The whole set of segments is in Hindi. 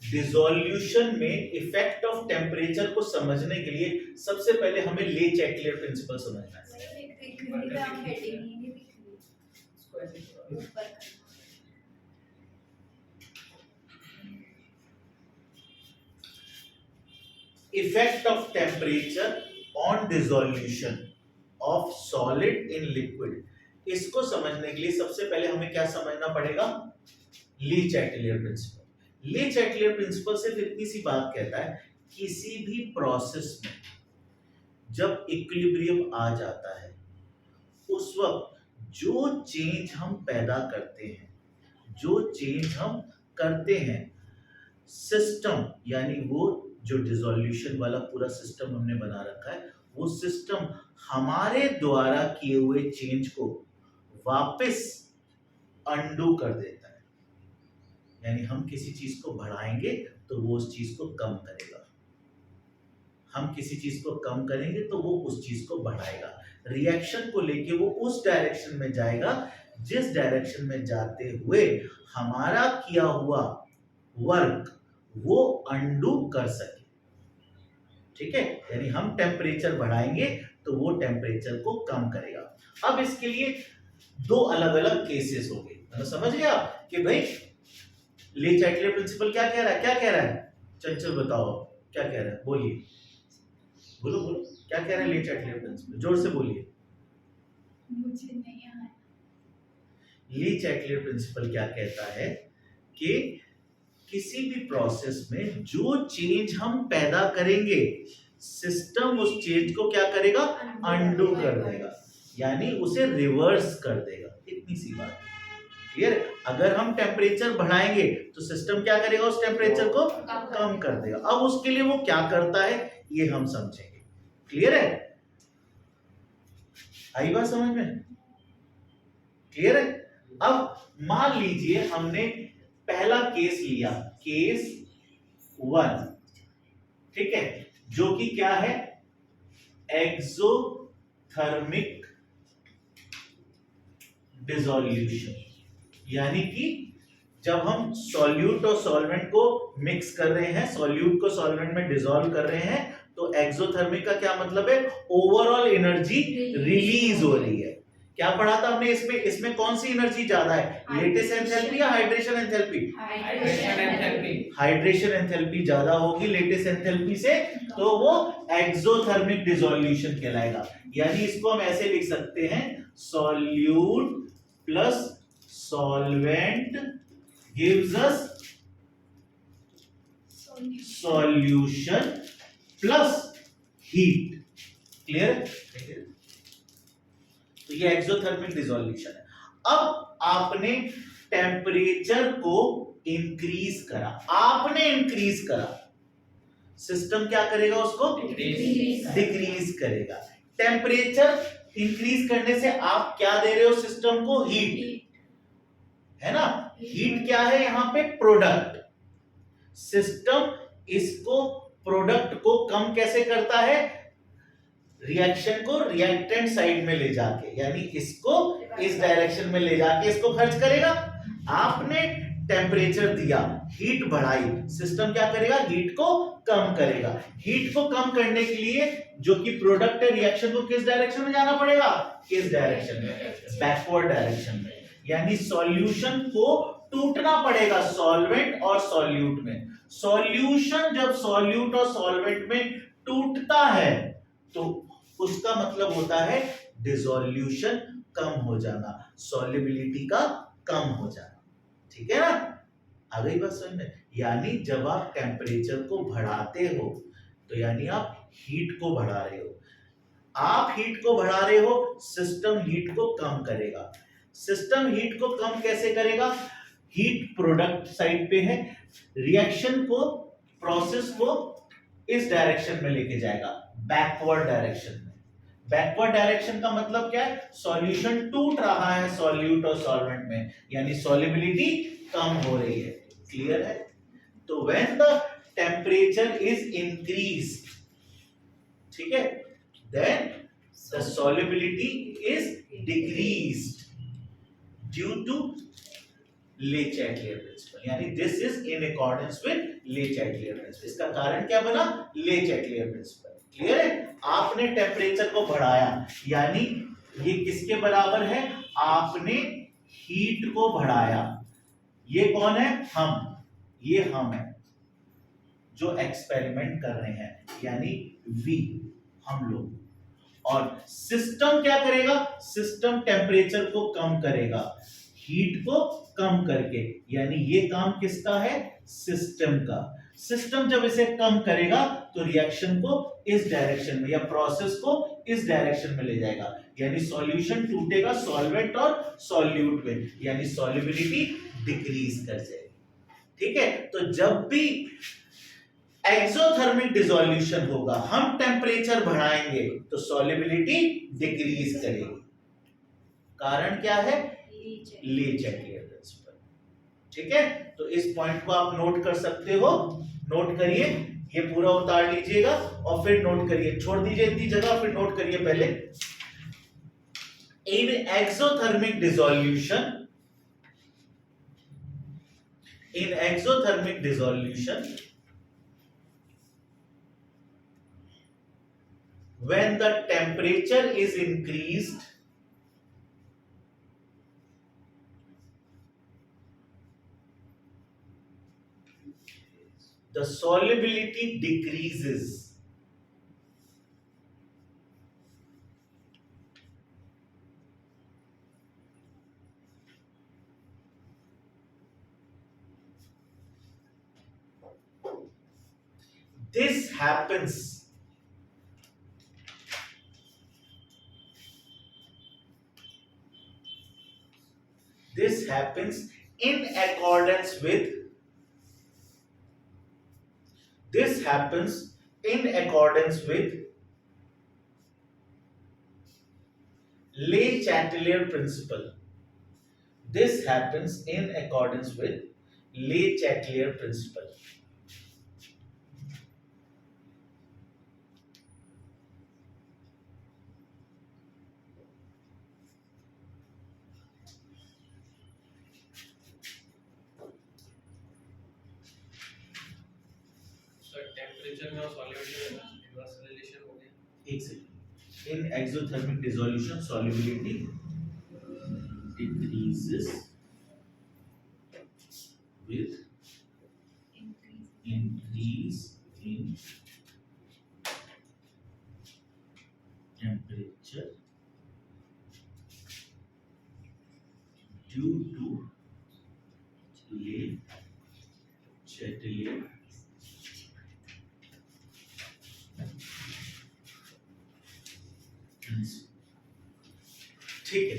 डिसोल्यूशन में इफेक्ट ऑफ टेम्परेचर को समझने के लिए सबसे पहले हमें ले चैटलियर प्रिंसिपल समझना है। Effect of temperature on dissolution of solid in liquid, इसको समझने के लिए सबसे पहले हमें क्या समझना पड़ेगा? ली चैटलियर प्रिंसिपल। ली चैटलियर प्रिंसिपल सिर्फ इतनी सी बात कहता है, किसी भी प्रोसेस में जब इक्विलिब्रियम आ जाता है उस वक्त जो चेंज हम पैदा करते हैं, जो चेंज हम करते हैं, सिस्टम यानी वो जो डिसोल्यूशन वाला पूरा सिस्टम हमने बना रखा है, वो सिस्टम हमारे द्वारा किए हुए चेंज को वापस अंडू कर देता है। यानी हम किसी चीज को बढ़ाएंगे तो वो उस चीज को कम करेगा, हम किसी चीज को कम करेंगे तो वो उस चीज को बढ़ाएगा। रिएक्शन को लेके वो उस डायरेक्शन में जाएगा जिस डायरेक्शन में जाते हुए हमारा किया हुआ वर्क वो अंडू कर सके। ठीक है, यानी हम टेम्परेचर बढ़ाएंगे तो वो टेम्परेचर को कम करेगा। अब इसके लिए दो अलग अलग केसेस होंगे। तो समझ गया कि भाई ले चैटलियर प्रिंसिपल क्या कह रहा है? क्या कह रहा है? चंचल बताओ क्या कह रहा है, बोलिए, बोलो बोलो, क्या कह रहा है ले चैटलियर प्रिंसिपल? जोर से बोलिए। मुझे नहीं आया। ली चैटलियर प्रिंसिपल क्या कहता है कि किसी भी प्रोसेस में जो चेंज हम पैदा करेंगे, सिस्टम उस चेंज को क्या करेगा? अंडू कर देगा, यानी उसे रिवर्स कर देगा। इतनी सी बात, क्लियर है? अगर हम टेम्परेचर बढ़ाएंगे तो सिस्टम क्या करेगा? उस टेम्परेचर को कम कर देगा। अब उसके लिए वो क्या करता है ये हम समझेंगे। क्लियर है? आई बात समझ में? क्लियर है? अब मान लीजिए हमने पहला केस लिया, केस 1, ठीक है, जो कि क्या है? Exothermic dissolution. यानी कि जब हम सॉल्यूट और सॉल्वेंट को मिक्स कर रहे हैं, सॉल्यूट को सॉल्वेंट में डिसॉल्व कर रहे हैं, तो एक्सोथर्मिक का क्या मतलब है? ओवरऑल एनर्जी रिलीज हो रही है। क्या पढ़ा था हमने इसमें? इसमें कौन सी एनर्जी ज्यादा है, लेटेस्ट एंथैल्पी या हाइड्रेशन एंथैल्पी? हाइड्रेशन एंथैल्पी ज्यादा होगी लेटेस्ट एंथैल्पी से, तो वो एक्सोथर्मिक डिसोल्यूशन कहलाएगा। यानी इसको हम ऐसे लिख सकते हैं, solute plus solvent gives us solution plus heat. Clear? तो ये एक्सोथर्मिक डिसोल्यूशन है। अब आपने टेम्परेचर को इंक्रीज करा, आपने इंक्रीज करा, सिस्टम क्या करेगा? उसको डिक्रीज करेगा। टेम्परेचर इंक्रीज करने से आप क्या दे रहे हो सिस्टम को? हीट, है ना? हीट क्या है यहां पे? प्रोडक्ट। सिस्टम इसको प्रोडक्ट को कम कैसे करता है? रिएक्शन को रिएक्टेंट साइड में ले जाके, यानी इसको इस डायरेक्शन में ले जाके इसको खर्च करेगा। आपने टेम्परेचर दिया, हीट बढ़ाई, सिस्टम क्या करेगा? हीट को कम करेगा। हीट को कम करने के लिए जो कि प्रोडक्ट है, रिएक्शन को किस डायरेक्शन में जाना पड़ेगा? किस डायरेक्शन में? बैकवर्ड डायरेक्शन में। यानी सॉल्यूशन को टूटना पड़ेगा सॉल्वेंट और सॉल्यूट में। सॉल्यूशन जब सॉल्यूट और सॉल्वेंट में टूटता है तो उसका मतलब होता है डिसोल्यूशन कम हो जाना, सॉल्युबिलिटी का कम हो जाना। ठीक है ना? आ गई बात समझ में? यानी जब आप टेम्परेचर को बढ़ाते हो तो यानी आप हीट को बढ़ा रहे हो। आप हीट को बढ़ा रहे हो, सिस्टम हीट को कम करेगा। सिस्टम हीट को कम कैसे करेगा? हीट प्रोडक्ट साइड पे है, रिएक्शन को, प्रोसेस को इस डायरेक्शन में लेके जाएगा, बैकवर्ड डायरेक्शन में। बैकवर्ड डायरेक्शन का मतलब क्या है? सॉल्यूशन टूट रहा है सॉल्यूट और सॉल्वेंट में, यानी सॉल्युबिलिटी कम हो रही है। क्लियर है? तो when the temperature is increased, ठीक है, then the solubility is decreased due to Le Chatelier principle, यानी this is in accordance with Le Chatelier principle. इसका कारण क्या बना? ले चैटलियर प्रिंसिपल। क्लियर है? आपने टेम्परेचर को बढ़ाया, यानी ये किसके बराबर है? आपने हीट को बढ़ाया। ये कौन है? हम। ये हम है जो एक्सपेरिमेंट कर रहे हैं, यानी वी, हम लोग। और सिस्टम क्या करेगा? सिस्टम टेम्परेचर को कम करेगा हीट को कम करके, यानी ये काम किसका है? सिस्टम का। सिस्टम जब इसे कम करेगा तो रिएक्शन को इस डायरेक्शन में या प्रोसेस को इस डायरेक्शन में ले जाएगा, यानी सॉल्यूशन टूटेगा सॉल्वेंट और सॉल्यूट में, यानी सॉल्युबिलिटी डिक्रीज कर जाएगी। ठीक है? तो जब भी एक्सोथर्मिक डिसोल्यूशन होगा, हम टेम्परेचर बढ़ाएंगे तो सॉल्युबिलिटी डिक्रीज करेगी। कारण क्या है? ले चैटलियर प्रिंसिपल। ठीक है? तो इस पॉइंट को आप नोट कर सकते हो, नोट करिए, ये पूरा उतार लीजिएगा और फिर नोट करिए, छोड़ दीजिए इतनी जगह, फिर नोट करिए पहले। In exothermic dissolution, in exothermic dissolution, when the temperature is increased, the solubility decreases. This happens in accordance with Le Chatelier principle. This happens in accordance with Le Chatelier principle. Temperature में और सॉल्युबिलिटी में इनवर्स रिलेशन हो गया। एक second. In exothermic dissolution, solubility decreases with increase in temperature due to Le Chatelier principle। ठीक है?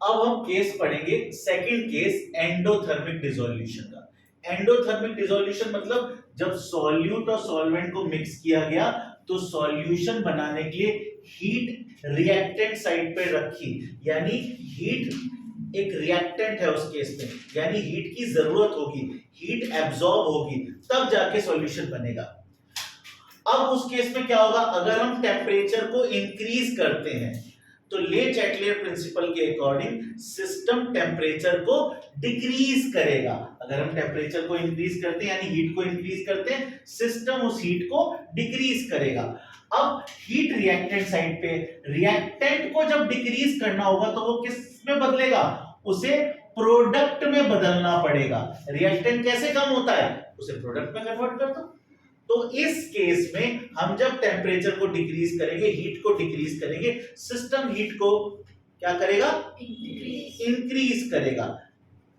अब हम केस पढ़ेंगे, सेकंड केस एंडोथर्मिक डिसोल्यूशन का। एंडोथर्मिक डिसोल्यूशन मतलब जब सॉल्यूट और सॉल्वेंट को मिक्स किया गया तो सॉल्यूशन बनाने के लिए हीट रिएक्टेंट साइड पे रखी, यानी हीट एक रिएक्टेंट है उस केस में, यानी हीट की जरूरत होगी, हीट एब्जॉर्ब होगी, तब जाके सॉल्यूशन बनेगा। अब उस केस में क्या होगा? अगर हम टेम्परेचर को इंक्रीज करते हैं तो ले चैटलियर प्रिंसिपल के अकॉर्डिंग सिस्टम टेम्परेचर को डिक्रीज करेगा। अगर हम टेम्परेचर को इंक्रीज करते हैं यानी हीट को इंक्रीज करते हैं, सिस्टम उस हीट को डिक्रीज करेगा। अब हीट रिएक्टेंट साइड पे, रिएक्टेंट को जब डिक्रीज करना होगा तो वो किस में बदलेगा? उसे प्रोडक्ट में बदलना पड़ेगा। रिएक्टेंट कैसे कम होता है? उसे प्रोडक्ट में कन्वर्ट कर दो। तो इस केस में हम जब टेम्परेचर को डिक्रीज करेंगे, हीट को डिक्रीज करेंगे, सिस्टम हीट को क्या करेगा? इंक्रीज करेगा।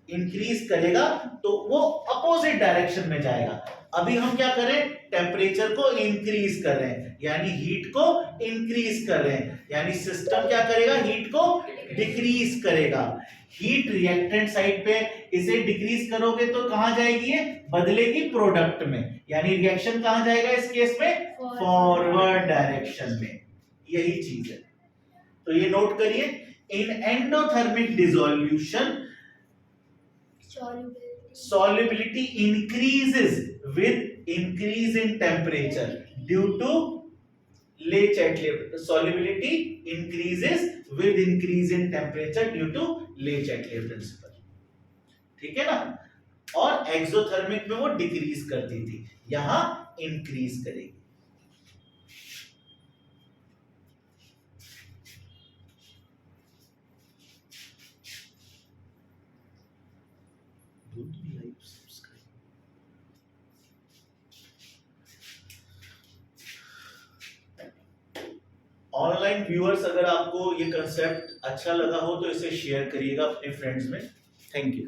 इंक्रीज करेगा तो वो अपोजिट डायरेक्शन में जाएगा। अभी हम क्या करें? टेम्परेचर को इंक्रीज कर रहे हैं, यानी हीट को इंक्रीज कर रहे हैं, यानी सिस्टम क्या करेगा? हीट को डिक्रीज करेगा। हीट रिएक्टेंट साइड पे इसे डिक्रीज करोगे तो कहां जाएगी? ये बदलेगी प्रोडक्ट में, यानी रिएक्शन कहां जाएगा इस केस में? फॉरवर्ड डायरेक्शन में। यही चीज है, तो ये नोट करिए। In endothermic dissolution solubility increases with increase in temperature due to Le-Chatelier solubility increases with increase in temperature due to Le-Chatelier principle. ठीक है ना? और एक्सोथर्मिक में वो डिक्रीज करती थी, यहां इंक्रीज करेगी. ऑनलाइन व्यूअर्स, अगर आपको ये कंसेप्ट अच्छा लगा हो तो इसे शेयर करिएगा अपने फ्रेंड्स में. Thank you.